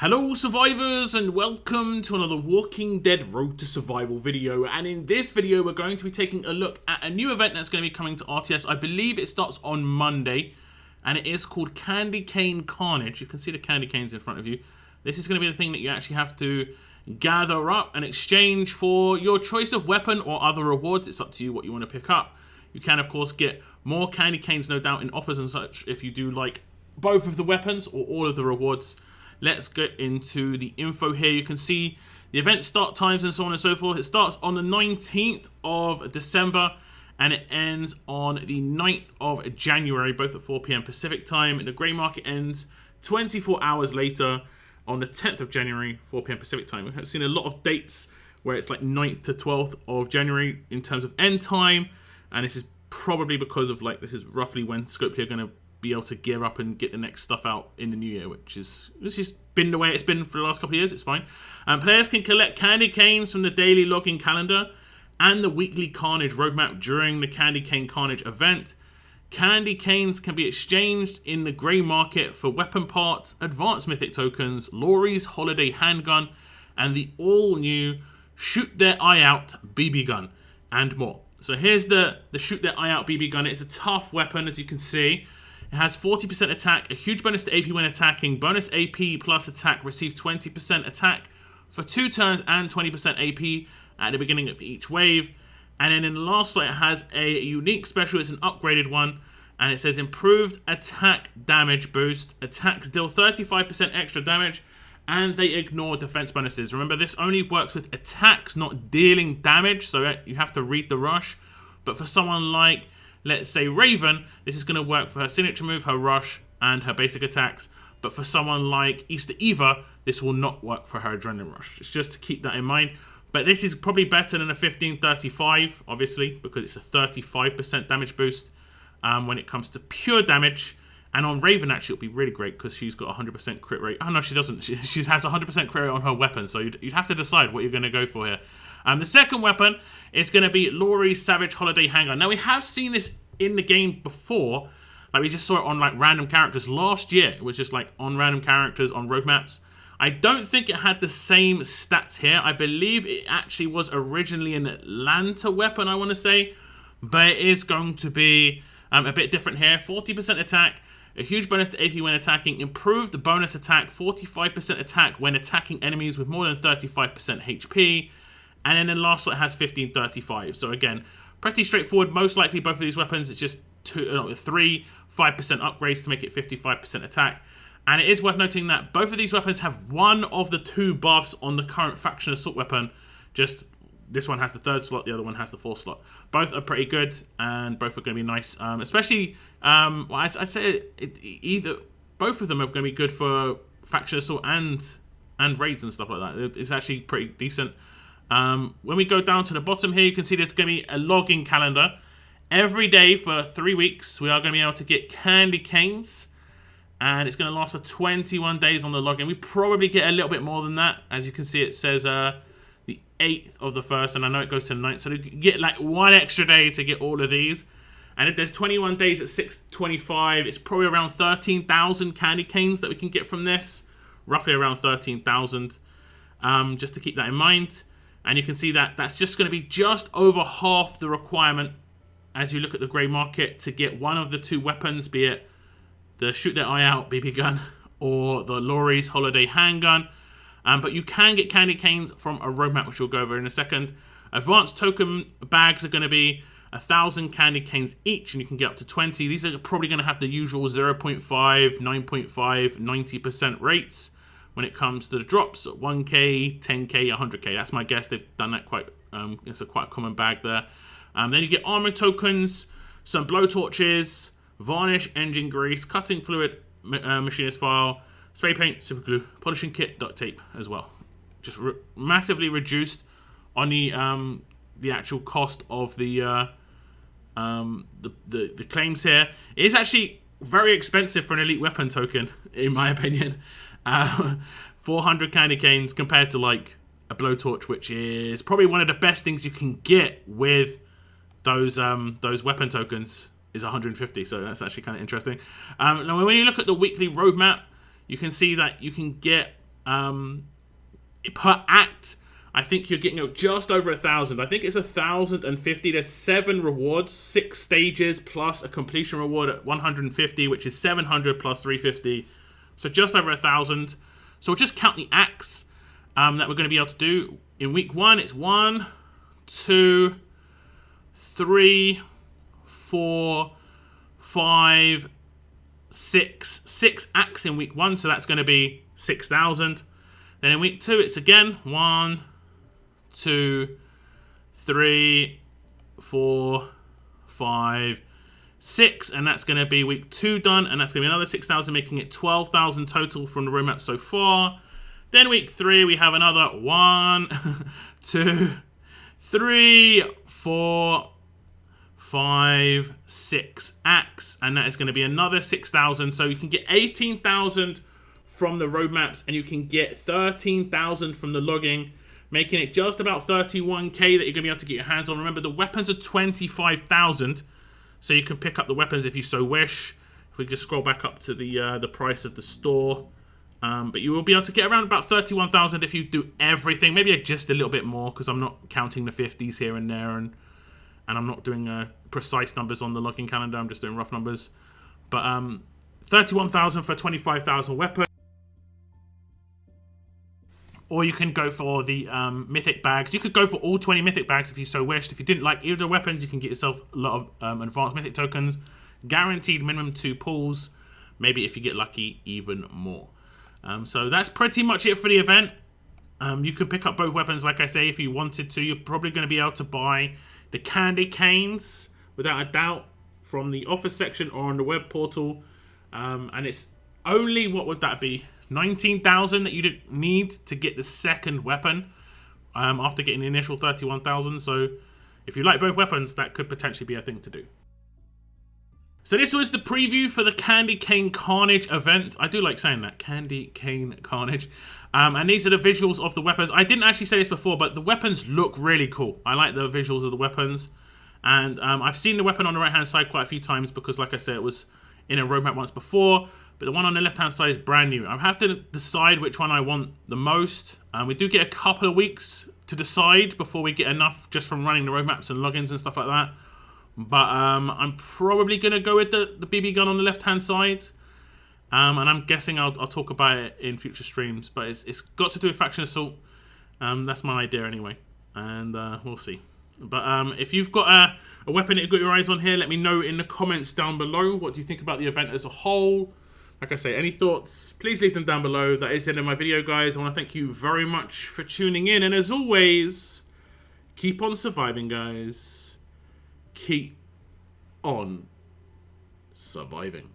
Hello survivors and welcome to another Walking Dead Road to Survival video, and in this video we're going to be taking a look at a new event that's going to be coming to RTS. I believe it starts on Monday and it is called Candy Cane Carnage. You can see the candy canes in front of you. This is going to be the thing that you actually have to gather up and exchange for your choice of weapon or other rewards. It's up to you what you want to pick up. You can of course get more candy canes no doubt in offers and such if you do like both of the weapons or all of the rewards. Let's get into the info here. You can see the event start times and so on and so forth. It starts on the 19th of December and it ends on the 9th of January, both at 4 p.m. Pacific time. And the grey market ends 24 hours later on the 10th of January, 4 p.m. Pacific time. We've seen a lot of dates where it's like 9th to 12th of January in terms of end time. And this is probably because of like, this is roughly when Scopely are going to be able to gear up and get the next stuff out in the new year, which is been the way it's been for the last couple of years. It's fine. Players can collect candy canes from the daily logging calendar and the weekly Carnage roadmap during the Candy Cane Carnage event. Candy canes can be exchanged in the grey market for weapon parts, advanced mythic tokens, Laurie's holiday handgun, and the all-new Shoot Their Eye Out BB gun, and more. So here's the Shoot Their Eye Out BB gun. It's a tough weapon, as you can see. It has 40% attack, a huge bonus to AP when attacking, bonus AP plus attack, receive 20% attack for 2 turns and 20% AP at the beginning of each wave. And then in the last slot, it has a unique special. It's an upgraded one. And it says improved attack damage boost. Attacks deal 35% extra damage and they ignore defense bonuses. Remember, this only works with attacks, not dealing damage. So you have to read the rush. But for someone like, let's say Raven, this is going to work for her signature move, her rush, and her basic attacks. But for someone like Easter Eva, this will not work for her adrenaline rush. It's just to keep that in mind. But this is probably better than a 1535, obviously, because it's a 35% damage boost when it comes to pure damage. And on Raven, actually, it'll be really great because she's got 100% crit rate. Oh, no, she doesn't. She has 100% crit rate on her weapon, so you'd have to decide what you're going to go for here. The second weapon is going to be Laurie's Savage Holiday Handgun. Now, we have seen this in the game before. Like, we just saw it on, like, random characters. Last year, it was just, like, on random characters, on roadmaps. I don't think it had the same stats here. I believe it actually was originally an Atlanta weapon, I want to say. But it is going to be a bit different here. 40% attack, a huge bonus to AP when attacking, improved bonus attack, 45% attack when attacking enemies with more than 35% HP. And then the last one has 1535. So again, pretty straightforward. Most likely both of these weapons, it's just 5% upgrades to make it 55% attack. And it is worth noting that both of these weapons have one of the 2 buffs on the current faction assault weapon. Just this one has the 3rd slot, the other one has the 4th slot. Both are pretty good and both are going to be nice. Especially, well, I'd say either both of them are going to be good for faction assault and raids and stuff like that. It's actually pretty decent. When we go down to the bottom here, you can see there's going to be a logging calendar. Every day for 3 weeks, we are going to be able to get candy canes. And it's going to last for 21 days on the login. We probably get a little bit more than that. As you can see, it says the 8th of the 1st, and I know it goes to the 9th. So you get like 1 extra day to get all of these. And if there's 21 days at 625, it's probably around 13,000 candy canes that we can get from this. Roughly around 13,000. Just to keep that in mind. And you can see that that's just going to be just over half the requirement as you look at the grey market to get one of the 2 weapons, be it the Shoot Their Eye Out BB gun or the Laurie's Holiday Handgun. But you can get candy canes from a roadmap, which we'll go over in a second. Advanced token bags are going to be 1,000 candy canes each, and you can get up to 20. These are probably going to have the usual 0.5, 9.5, 90% rates when it comes to the drops at 1k, 10k, 100k. That's my guess. They've done that quite. It's quite a common bag there. Then you get armor tokens, some blowtorches, varnish, engine grease, cutting fluid, machinist file, spray paint, super glue, polishing kit, duct tape as well. Just massively reduced on the actual cost of the claims here. It is actually very expensive for an elite weapon token, in my opinion. 400 candy canes compared to like a blowtorch, which is probably one of the best things you can get with those weapon tokens, is 150. So that's actually kind of interesting. Now when you look at the weekly roadmap, you can see that you can get Per act, I think you're getting just over 1,000. I think it's 1,050. There's 7 rewards, 6 stages plus a completion reward at 150, which is 700 plus 350. So just over 1,000. So we'll just count the acts that we're going to be able to do. In week 1, it's 1, 2, 3, 4, 5, 6. 6 acts in week 1, so that's going to be 6,000. Then in week 2, it's again 1, 2, 3, 4, 5, 6, and that's going to be week 2 done, and that's going to be another 6,000, making it 12,000 total from the roadmap so far. Then week 3, we have another 1, 2, 3, 4, 5, 6 acts, and that is going to be another 6,000. So you can get 18,000 from the roadmaps, and you can get 13,000 from the logging, making it just about 31k that you're going to be able to get your hands on. Remember, the weapons are 25,000, so you can pick up the weapons if you so wish. If we just scroll back up to the price of the store, but you will be able to get around about 31,000 if you do everything. Maybe just a little bit more, because I'm not counting the 50s here and there, and I'm not doing precise numbers on the logging calendar. I'm just doing rough numbers. But 31,000 for 25,000 weapons. Or you can go for the mythic bags. You could go for all 20 mythic bags if you so wished. If you didn't like either of the weapons, you can get yourself a lot of advanced mythic tokens. Guaranteed minimum 2 pulls. Maybe if you get lucky, even more. So that's pretty much it for the event. You could pick up both weapons, like I say, if you wanted to. You're probably going to be able to buy the candy canes, without a doubt, from the office section or on the web portal. And it's only, what would that be? 19,000 that you didn't need to get the second weapon after getting the initial 31,000. So if you like both weapons, that could potentially be a thing to do. So this was the preview for the Candy Cane Carnage event. I do like saying that, Candy Cane Carnage. And these are the visuals of the weapons. I didn't actually say this before, but the weapons look really cool. I like the visuals of the weapons. And I've seen the weapon on the right-hand side quite a few times because, like I said, it was in a roadmap once before. But the one on the left-hand side is brand new. I have to decide which one I want the most. We do get a couple of weeks to decide before we get enough just from running the roadmaps and logins and stuff like that. But I'm probably going to go with the BB gun on the left-hand side. And I'm guessing I'll talk about it in future streams. But it's got to do with Faction Assault. That's my idea anyway. And we'll see. But if you've got a weapon that you've got your eyes on here, let me know in the comments down below. What do you think about the event as a whole? Like I say, any thoughts, please leave them down below. That is the end of my video, guys. I want to thank you very much for tuning in. And as always, keep on surviving, guys. Keep on surviving.